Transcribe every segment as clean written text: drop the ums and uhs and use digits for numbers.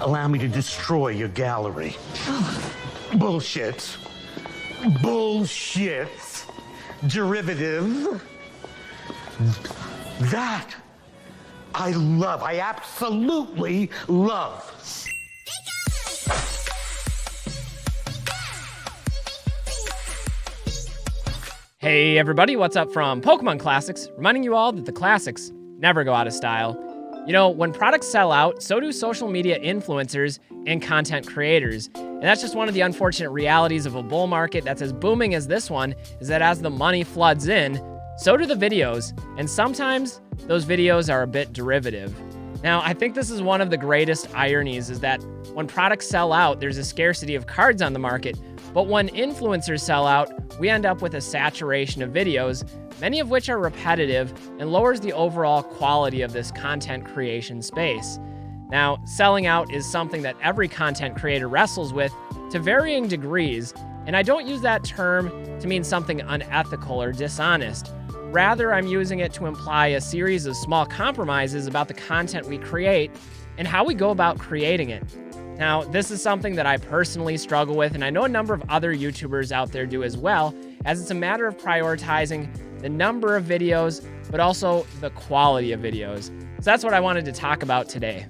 allow me to destroy your gallery. Bullshit. Bullshit. Derivative. That I love. I absolutely love. Hey everybody, what's up from Pokemon Classics, reminding you all that the classics never go out of style. You know, when products sell out, so do social media influencers and content creators. And that's just one of the unfortunate realities of a bull market that's as booming as this one, is that as the money floods in, so do the videos. And sometimes those videos are a bit derivative. Now, I think this is one of the greatest ironies, is that when products sell out, there's a scarcity of cards on the market. But when influencers sell out, we end up with a saturation of videos, many of which are repetitive and lowers the overall quality of this content creation space. Now, selling out is something that every content creator wrestles with to varying degrees, and I don't use that term to mean something unethical or dishonest. Rather, I'm using it to imply a series of small compromises about the content we create and how we go about creating it. Now, this is something that I personally struggle with, and I know a number of other YouTubers out there do as well, as it's a matter of prioritizing the number of videos, but also the quality of videos. So that's what I wanted to talk about today.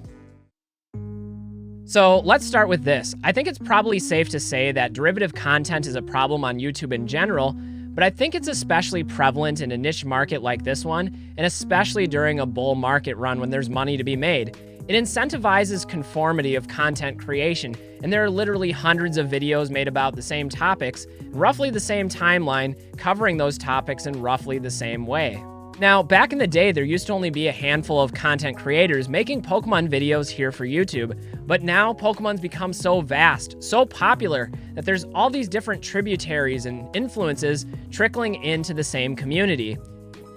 So let's start with this. I think it's probably safe to say that derivative content is a problem on YouTube in general, but I think it's especially prevalent in a niche market like this one, and especially during a bull market run when there's money to be made. It incentivizes conformity of content creation, and there are literally hundreds of videos made about the same topics, roughly the same timeline, covering those topics in roughly the same way. Now, back in the day, there used to only be a handful of content creators making Pokemon videos here for YouTube, but now Pokemon's become so vast, so popular, that there's all these different tributaries and influences trickling into the same community.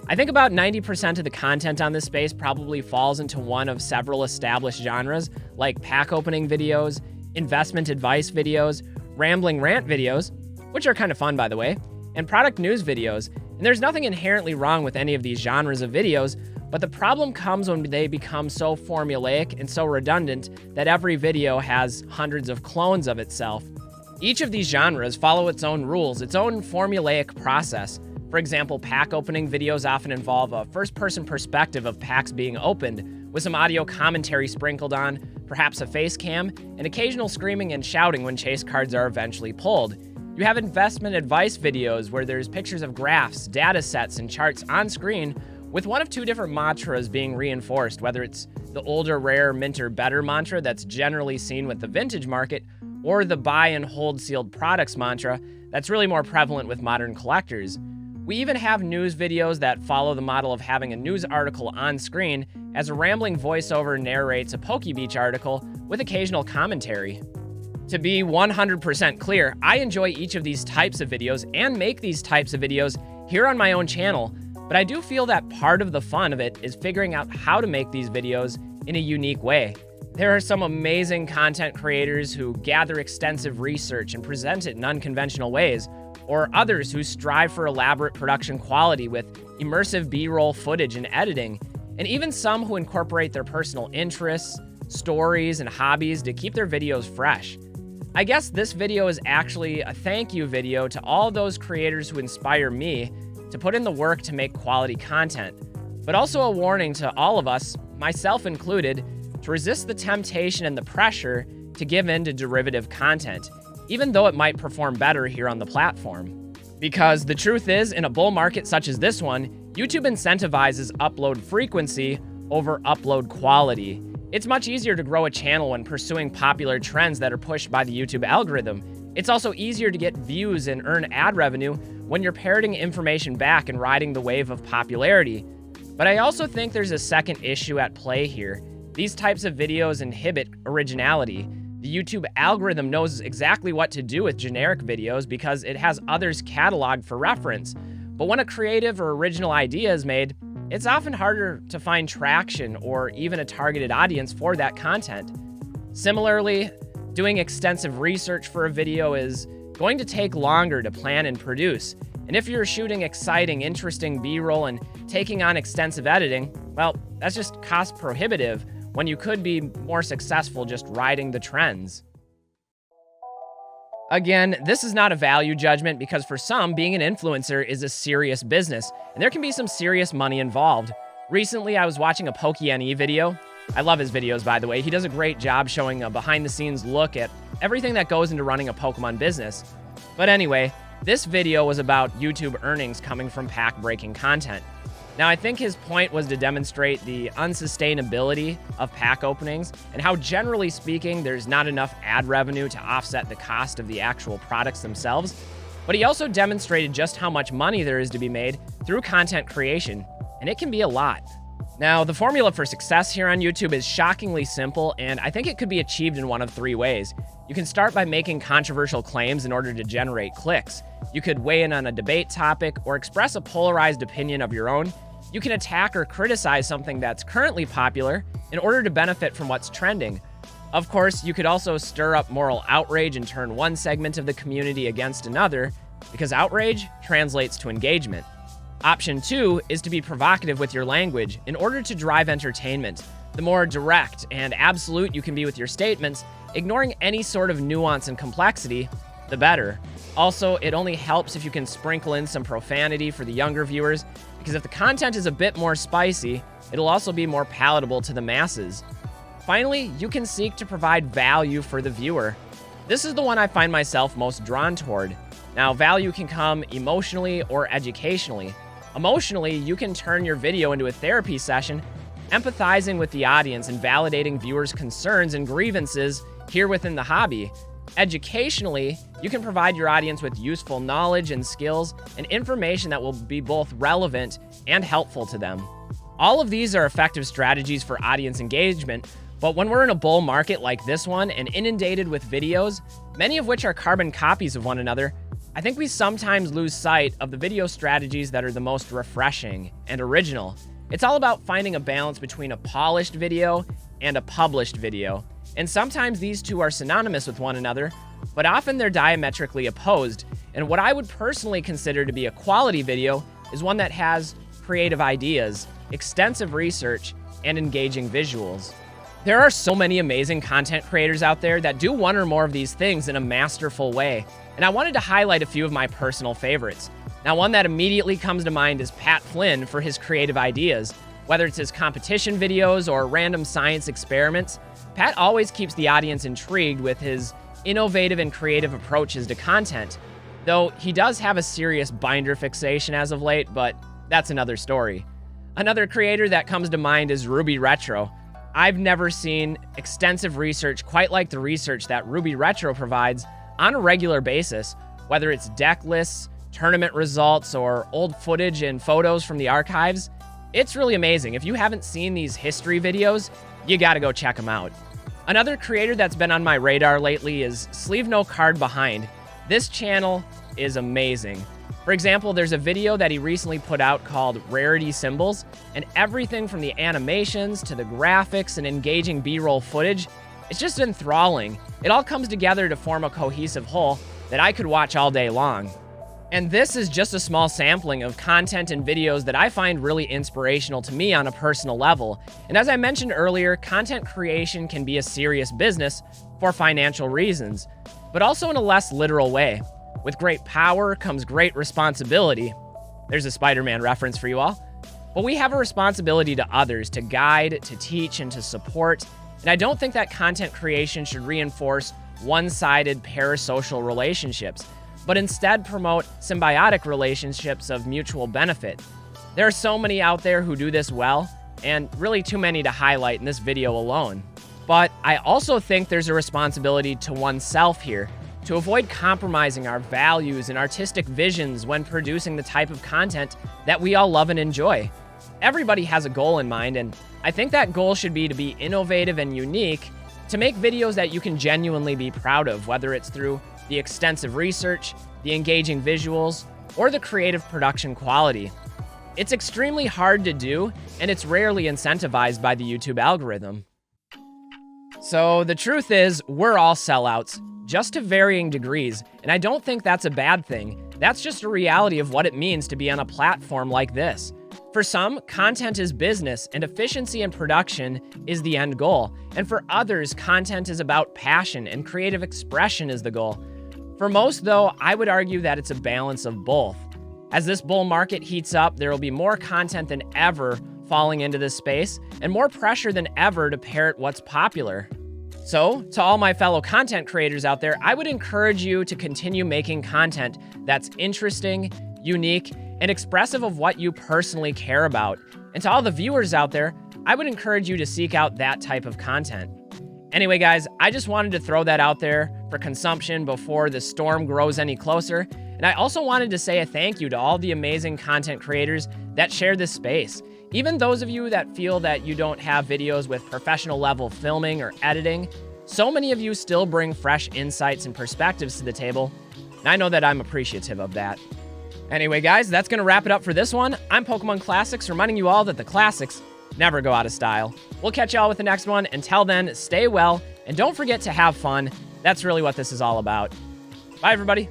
I think about 90% of the content on this space probably falls into one of several established genres, like pack opening videos, investment advice videos, rambling rant videos, which are kind of fun by the way, and product news videos. And there's nothing inherently wrong with any of these genres of videos, but the problem comes when they become so formulaic and so redundant that every video has hundreds of clones of itself. Each of these genres follow its own rules, its own formulaic process. For example, pack opening videos often involve a first-person perspective of packs being opened, with some audio commentary sprinkled on, perhaps a face cam, and occasional screaming and shouting when chase cards are eventually pulled. You have investment advice videos where there's pictures of graphs, data sets, and charts on screen, with one of two different mantras being reinforced, whether it's the older, rare, mint, or better mantra that's generally seen with the vintage market, or the buy and hold sealed products mantra that's really more prevalent with modern collectors. We even have news videos that follow the model of having a news article on screen as a rambling voiceover narrates a PokeBeach article with occasional commentary. To be 100% clear, I enjoy each of these types of videos and make these types of videos here on my own channel, but I do feel that part of the fun of it is figuring out how to make these videos in a unique way. There are some amazing content creators who gather extensive research and present it in unconventional ways, or others who strive for elaborate production quality with immersive B-roll footage and editing, and even some who incorporate their personal interests, stories, and hobbies to keep their videos fresh. I guess this video is actually a thank you video to all those creators who inspire me to put in the work to make quality content, but also a warning to all of us, myself included, to resist the temptation and the pressure to give in to derivative content, even though it might perform better here on the platform. Because the truth is, in a bull market such as this one, YouTube incentivizes upload frequency over upload quality. It's much easier to grow a channel when pursuing popular trends that are pushed by the YouTube algorithm. It's also easier to get views and earn ad revenue when you're parroting information back and riding the wave of popularity. But I also think there's a second issue at play here. These types of videos inhibit originality. The YouTube algorithm knows exactly what to do with generic videos because it has others cataloged for reference. But when a creative or original idea is made, it's often harder to find traction or even a targeted audience for that content. Similarly, doing extensive research for a video is going to take longer to plan and produce. And if you're shooting exciting, interesting B-roll and taking on extensive editing, well, that's just cost prohibitive, when you could be more successful just riding the trends. Again, this is not a value judgment because for some, being an influencer is a serious business, and there can be some serious money involved. Recently, I was watching a PokeNE video. I love his videos, by the way. He does a great job showing a behind-the-scenes look at everything that goes into running a Pokemon business. But anyway, this video was about YouTube earnings coming from pack-breaking content. Now, I think his point was to demonstrate the unsustainability of pack openings and how, generally speaking, there's not enough ad revenue to offset the cost of the actual products themselves. But he also demonstrated just how much money there is to be made through content creation, and it can be a lot. Now, the formula for success here on YouTube is shockingly simple, and I think it could be achieved in one of three ways. You can start by making controversial claims in order to generate clicks. You could weigh in on a debate topic or express a polarized opinion of your own. You can attack or criticize something that's currently popular in order to benefit from what's trending. Of course, you could also stir up moral outrage and turn one segment of the community against another, because outrage translates to engagement. Option 2 is to be provocative with your language in order to drive entertainment. The more direct and absolute you can be with your statements, ignoring any sort of nuance and complexity, the better. Also, it only helps if you can sprinkle in some profanity for the younger viewers, because if the content is a bit more spicy, it'll also be more palatable to the masses. Finally, you can seek to provide value for the viewer. This is the one I find myself most drawn toward. Now, value can come emotionally or educationally. Emotionally, you can turn your video into a therapy session, empathizing with the audience and validating viewers' concerns and grievances here within the hobby. Educationally, you can provide your audience with useful knowledge and skills and information that will be both relevant and helpful to them. All of these are effective strategies for audience engagement, but when we're in a bull market like this one and inundated with videos, many of which are carbon copies of one another, I think we sometimes lose sight of the video strategies that are the most refreshing and original. It's all about finding a balance between a polished video and a published video. And sometimes these two are synonymous with one another, but often they're diametrically opposed. And what I would personally consider to be a quality video is one that has creative ideas, extensive research, and engaging visuals. There are so many amazing content creators out there that do one or more of these things in a masterful way, and I wanted to highlight a few of my personal favorites. Now, one that immediately comes to mind is Pat Flynn for his creative ideas. Whether it's his competition videos or random science experiments, Pat always keeps the audience intrigued with his innovative and creative approaches to content. Though he does have a serious binder fixation as of late, but that's another story. Another creator that comes to mind is Ruby Retro. I've never seen extensive research quite like the research that Ruby Retro provides on a regular basis, whether it's deck lists, tournament results, or old footage and photos from the archives. It's really amazing. If you haven't seen these history videos, you gotta go check them out. Another creator that's been on my radar lately is Sleeve No Card Behind. This channel is amazing. For example, there's a video that he recently put out called Rarity Symbols, and everything from the animations to the graphics and engaging B-roll footage, it's just enthralling. It all comes together to form a cohesive whole that I could watch all day long. And this is just a small sampling of content and videos that I find really inspirational to me on a personal level. And as I mentioned earlier, content creation can be a serious business for financial reasons, but also in a less literal way. With great power comes great responsibility. There's a Spider-Man reference for you all. But we have a responsibility to others to guide, to teach, and to support. And I don't think that content creation should reinforce one-sided parasocial relationships, but instead promote symbiotic relationships of mutual benefit. There are so many out there who do this well, and really too many to highlight in this video alone. But I also think there's a responsibility to oneself here, to avoid compromising our values and artistic visions when producing the type of content that we all love and enjoy. Everybody has a goal in mind, and I think that goal should be to be innovative and unique, to make videos that you can genuinely be proud of, whether it's through the extensive research, the engaging visuals, or the creative production quality. It's extremely hard to do, and it's rarely incentivized by the YouTube algorithm. So the truth is, we're all sellouts, just to varying degrees, and I don't think that's a bad thing. That's just a reality of what it means to be on a platform like this. For some, content is business and efficiency in production is the end goal. And for others, content is about passion and creative expression is the goal. For most, though, I would argue that it's a balance of both. As this bull market heats up, there will be more content than ever falling into this space and more pressure than ever to parrot what's popular. So, to all my fellow content creators out there, I would encourage you to continue making content that's interesting, unique, and expressive of what you personally care about. And to all the viewers out there, I would encourage you to seek out that type of content. Anyway, guys, I just wanted to throw that out there for consumption before the storm grows any closer. And I also wanted to say a thank you to all the amazing content creators that share this space. Even those of you that feel that you don't have videos with professional level filming or editing, so many of you still bring fresh insights and perspectives to the table. And I know that I'm appreciative of that. Anyway, guys, that's going to wrap it up for this one. I'm Pokemon Classics, reminding you all that the classics never go out of style. We'll catch y'all with the next one. Until then, stay well, and don't forget to have fun. That's really what this is all about. Bye, everybody.